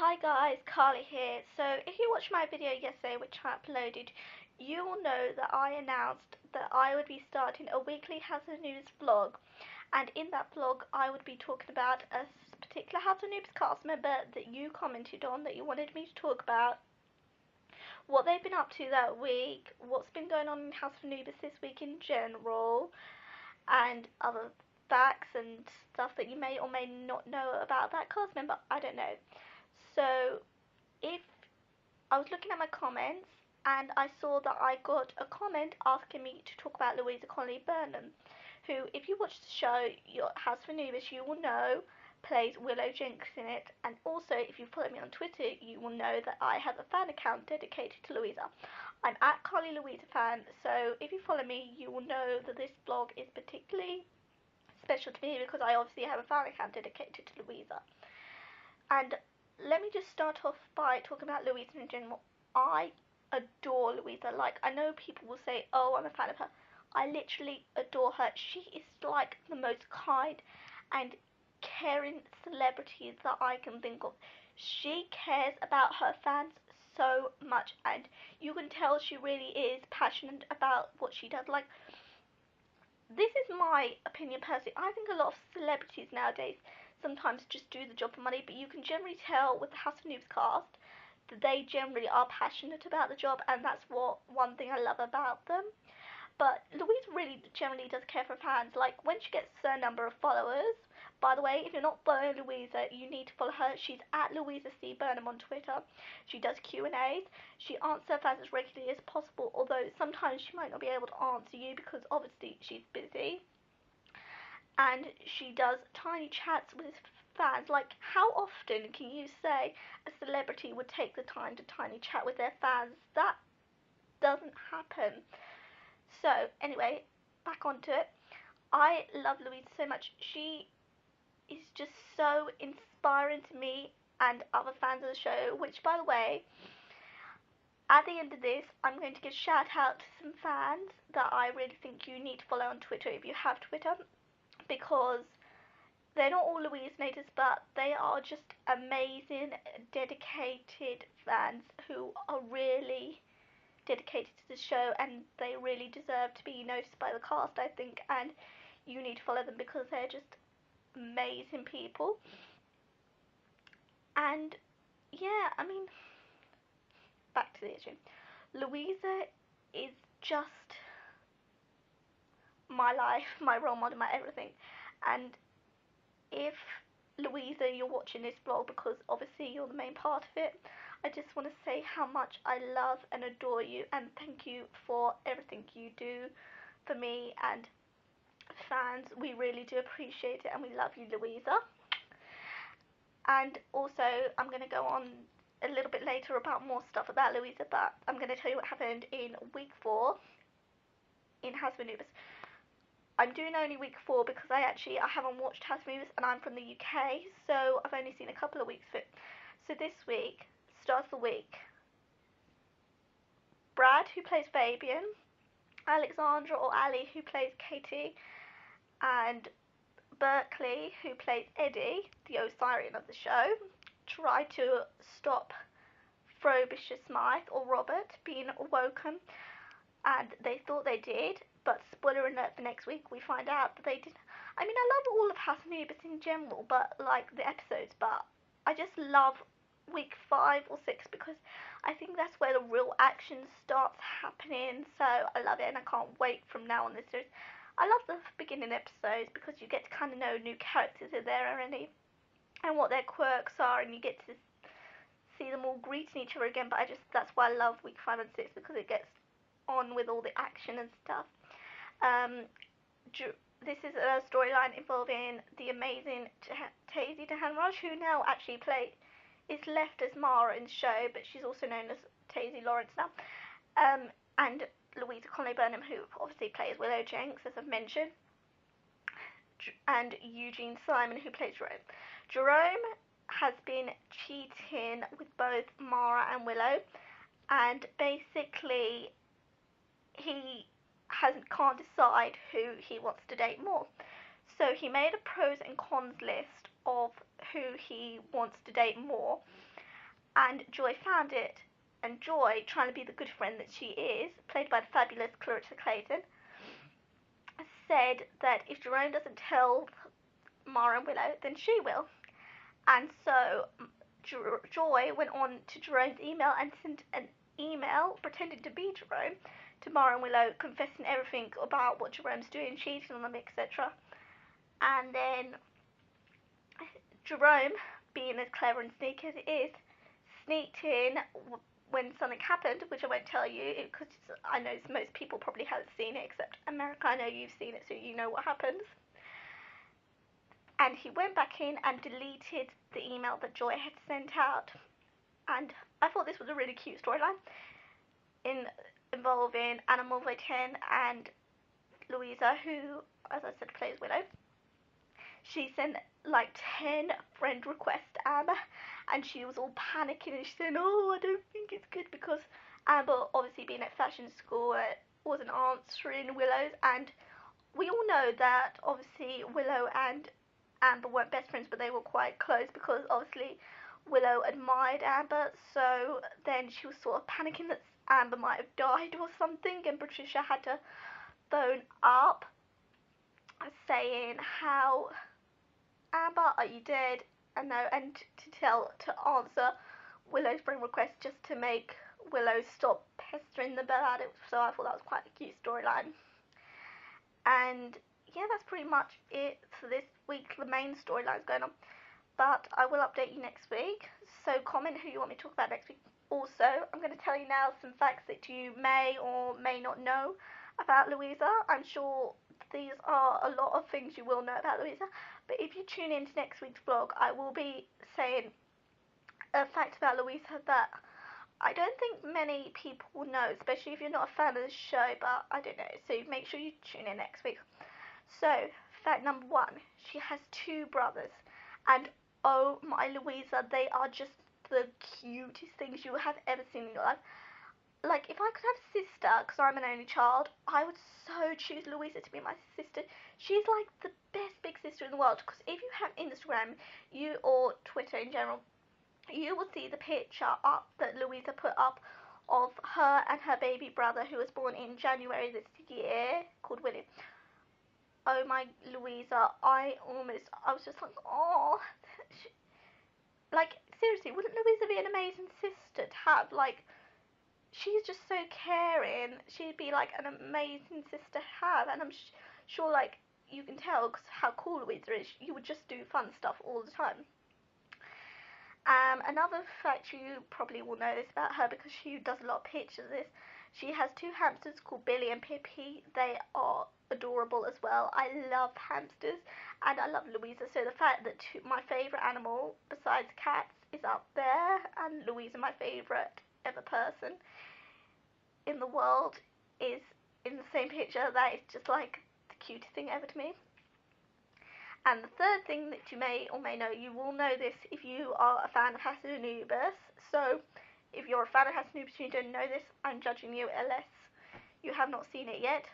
Hi guys, Carly here. So if you watched my video yesterday which I uploaded, you will know that I announced that I would be starting a weekly House of Anubis vlog, and in that vlog I would be talking about a particular House of Anubis cast member that you commented on, that you wanted me to talk about, what they've been up to that week, what's been going on in House of Anubis this week in general, and other facts and stuff that you may or may not know about that cast member. I don't know. So if I was looking at my comments and I saw that I got a comment asking me to talk about Louisa Connolly Burnham, who, if you watch the show your House of Anubis, you will know plays Willow Jenks in it. And also, if you follow me on Twitter, you will know that I have a fan account dedicated to Louisa. I'm at Carly Louisa fan, so if you follow me, you will know that this blog is particularly special to me because I obviously have a fan account dedicated to Louisa. And let me just start off by talking about Louisa in general. I adore Louisa. Like, I know people will say, oh, I'm a fan of her. I literally adore her. She is like the most kind and caring celebrity that I can think of. She cares about her fans so much, and you can tell she really is passionate about what she does. Like, this is my opinion personally. I think a lot of celebrities nowadays sometimes just do the job for money, but you can generally tell with the House of Noobs cast that they generally are passionate about the job, and that's one thing I love about them. But Louise really generally does care for fans. Like, when she gets a certain number of followers, by the way, if you're not following Louisa, you need to follow her. She's at Louisa C. Burnham on Twitter. She does Q&As. She answers fans as regularly as possible, although sometimes she might not be able to answer you because obviously she's busy. And she does tiny chats with fans. Like, how often can you say a celebrity would take the time to tiny chat with their fans? That doesn't happen. So, anyway, back onto it. I love Louise so much. She is just so inspiring to me and other fans of the show, which, by the way, at the end of this, I'm going to give a shout out to some fans that I really think you need to follow on Twitter if you have Twitter, because they're not all Louise natives, but they are just amazing, dedicated fans who are really dedicated to the show, and they really deserve to be noticed by the cast, I think, and you need to follow them because they're just amazing people. And yeah, I mean, back to the issue. Louisa is just my life, my role model, my everything. And if Louisa, you're watching this vlog, because obviously you're the main part of it, I just want to say how much I love and adore you, and thank you for everything you do for me and fans. We really do appreciate it, and we love you, Louisa. And also, I'm going to go on a little bit later about more stuff about Louisa, but I'm going to tell you what happened in week 4 in House of Anubis. I'm doing only week 4 because I haven't watched House of Anubis, and I'm from the UK, so I've only seen a couple of weeks of it. So this week, start of the week, Brad, who plays Fabian, Alexandra or Ali, who plays Katie, and Berkeley, who plays Eddie, the Osirian of the show, try to stop Frobisher Smythe or Robert being awoken, and they thought they did, but spoiler alert for next week, we find out that they didn't. I mean, I love all of House of Anubis in general, but like the episodes, but I just love week 5 or 6 because I think that's where the real action starts happening. So I love it, and I can't wait from now on this series. I love the beginning episodes because you get to kind of know new characters are there already and what their quirks are, and you get to see them all greeting each other again. But that's why I love week 5 and 6, because it gets on with all the action and stuff. This is a storyline involving the amazing Tazy Dehanraj, who now actually is left as Mara in the show, but she's also known as Tazy Lawrence now. And Louisa Connolly Burnham, who obviously plays Willow Jenks, as I've mentioned, and Eugene Simon, who plays Jerome. Jerome has been cheating with both Mara and Willow, and basically he can't decide who he wants to date more. So he made a pros and cons list of who he wants to date more, and Joy found it. And Joy, trying to be the good friend that she is, played by the fabulous Clarissa Clayton, said that if Jerome doesn't tell Mara and Willow, then she will. And so Joy went on to Jerome's email and sent an email pretending to be Jerome to Mara and Willow, confessing everything about what Jerome's doing, cheating on them, etc. And then Jerome, being as clever and sneaky as he is, sneaked in when something happened, which I won't tell you because I know most people probably haven't seen it, except America. I know you've seen it, so you know what happens. And he went back in and deleted the email that Joy had sent out. And I thought this was a really cute storyline involving Anna Mulvey-10 and Louisa, who, as I said, plays Willow. She sent like 10 friend requests to Amber, and she was all panicking, and she said, "Oh, I don't think it's good," because Amber, obviously being at fashion school, wasn't answering Willow's. And we all know that obviously Willow and Amber weren't best friends, but they were quite close because obviously Willow admired Amber. So then she was sort of panicking that Amber might have died or something, and Patricia had to phone up saying, "How, Amber, are you dead?" And no, and to answer Willow's friend request, just to make Willow stop pestering them about it. So I thought that was quite a cute storyline. And yeah, that's pretty much it for this week. The main storyline's going on, but I will update you next week. So comment who you want me to talk about next week. Also, I'm going to tell you now some facts that you may or may not know about Louisa. I'm sure these are a lot of things you will know about Louisa, but if you tune into next week's vlog, I will be saying a fact about Louisa that I don't think many people will know, especially if you're not a fan of the show, but I don't know, so make sure you tune in next week. So, fact number 1, she has 2 brothers, and oh my Louisa, they are just the cutest things you have ever seen in your life. Like, if I could have a sister, because I'm an only child, I would so choose Louisa to be my sister. She's like the best big sister in the world, because if you have Instagram, or Twitter in general, you will see the picture up that Louisa put up of her and her baby brother, who was born in January this year, called William. Oh my Louisa, I was just like, oh, like, seriously, wouldn't Louisa be an amazing sister to have? Like, she's just so caring. She'd be like an amazing sister to have, and I'm sure, like, you can tell cause how cool Louisa is. You would just do fun stuff all the time. Another fact you probably will know this about her because she does a lot of pictures of this. She has 2 hamsters called Billy and Pippi. They are adorable as well. I love hamsters and I love Louisa. So the fact that my favourite animal besides cats is up there, and Louisa, my favourite ever person in the world, is in the same picture, that is just like the cutest thing ever to me. And the third thing that you may or may know, you will know this if you are a fan of Anubis. So if you're a fan of Anubis and you don't know this, I'm judging you unless you have not seen it yet,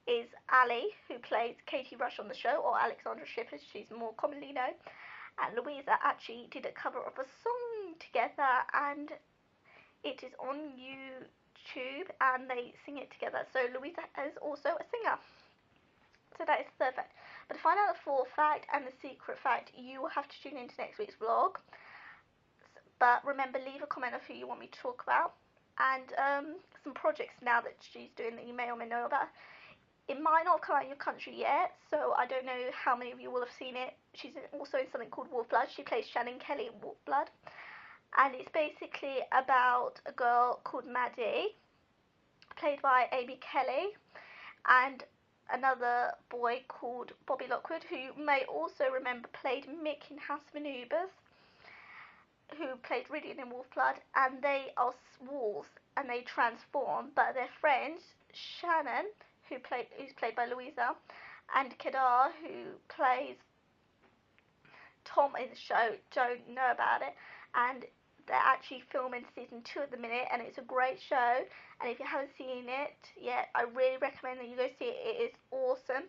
is Ali, who plays Katie Rush on the show, or Alexandra Shipp as she's more commonly known. And Louisa actually did a cover of a song together, and it is on YouTube, and they sing it together. So Louisa is also a singer. So that is the third fact. But to find out the 4th fact and the secret fact, you will have to tune into next week's vlog. But remember, leave a comment of who you want me to talk about, and some projects now that she's doing that you may or may know about. It might not have come out in your country yet, so I don't know how many of you will have seen it. She's also in something called Wolf Blood. She plays Shannon Kelly in Wolf Blood. And it's basically about a girl called Maddie, played by Amy Kelly, and another boy called Bobby Lockwood, who you may also remember played Mick in House of Anubis, who played Ridian in Wolf Blood, and they are wolves and they transform, but their friend Shannon, who's played by Louisa, and Kedar, who plays Tom in the show, don't know about it, and they're actually filming season 2 at the minute, and it's a great show. And if you haven't seen it yet, I really recommend that you go see it. It is awesome.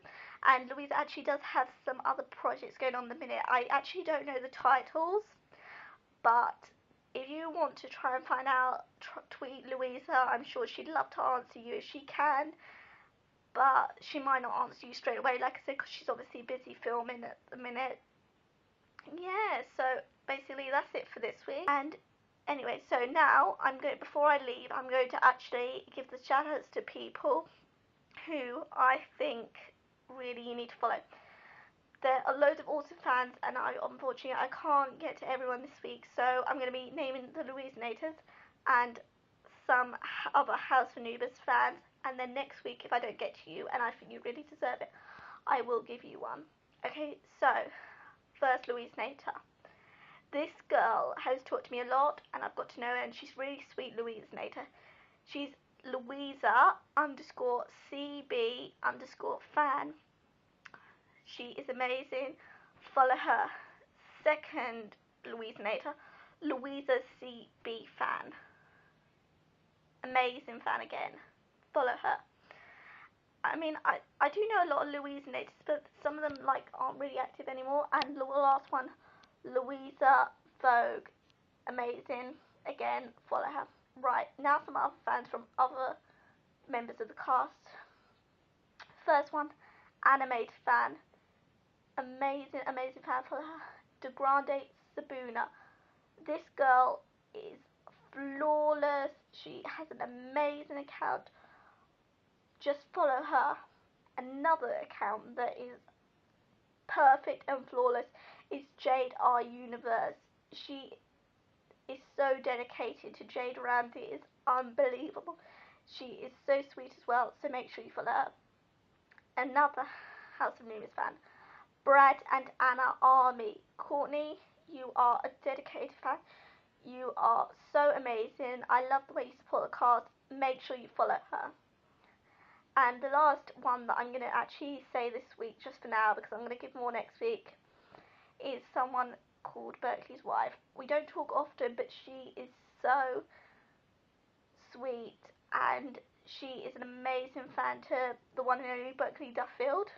And Louisa actually does have some other projects going on at the minute. I actually don't know the titles, but if you want to try and find out, tweet Louisa. I'm sure she'd love to answer you if she can, but she might not answer you straight away, like I said, because she's obviously busy filming at the minute. Yeah, so basically that's it for this week. And anyway, so now before I leave, I'm going to actually give the shout outs to people who I think really you need to follow. There are loads of awesome fans, and unfortunately I can't get to everyone this week, so I'm going to be naming the Louisanators and some other House of Anubis fans, and then next week, if I don't get to you and I think you really deserve it, I will give you one. Okay, so first Louisanator. This girl has taught me a lot, and I've got to know her, and she's really sweet Louisanator. She's Louisa_CB_fan. She is amazing. Follow her. Second Louisanator, Louisa CB fan. Amazing fan again. Follow her. I mean, I do know a lot of Louisanators, but some of them aren't really active anymore. And the last one, Louisa Vogue. Amazing. Again, follow her. Right, now some other fans from other members of the cast. First one, animated fan. Amazing, amazing fan, follow her. De Grande Sabuna. This girl is flawless. She has an amazing account. Just follow her. Another account that is perfect and flawless is Jade R Universe. She is so dedicated to Jade Ramsey. It is unbelievable. She is so sweet as well, so make sure you follow her. Another House of Anubis fan, Brad and Anna Army. Courtney, you are a dedicated fan. You are so amazing. I love the way you support the cast. Make sure you follow her. And the last one that I'm going to actually say this week, just for now, because I'm going to give more next week, is someone called Berkeley's wife. We don't talk often, but she is so sweet, and she is an amazing fan to the one and only Berkeley Duffield,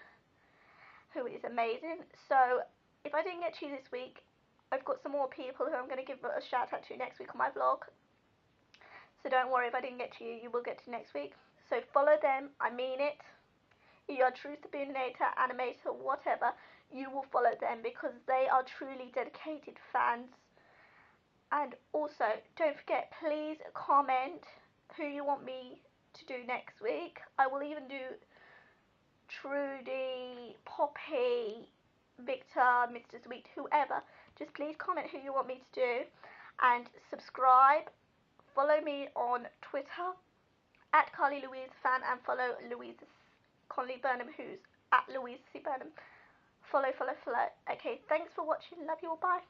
who is amazing. So if I didn't get to you this week, I've got some more people who I'm going to give a shout out to next week on my vlog. So don't worry if I didn't get to you, you will get to next week. So follow them, I mean it. If you're a true Sabuninator, animator, whatever, you will follow them because they are truly dedicated fans. And also, don't forget, please comment who you want me to do next week. I will even do Trudy, Poppy, Victor, Mr. Sweet, whoever. Just please comment who you want me to do. And subscribe. Follow me on Twitter at Carly Louise Fan, and follow Louisa Connolly Burnham, who's at Louisa C. Burnham. Follow. Okay, thanks for watching. Love you all. Bye.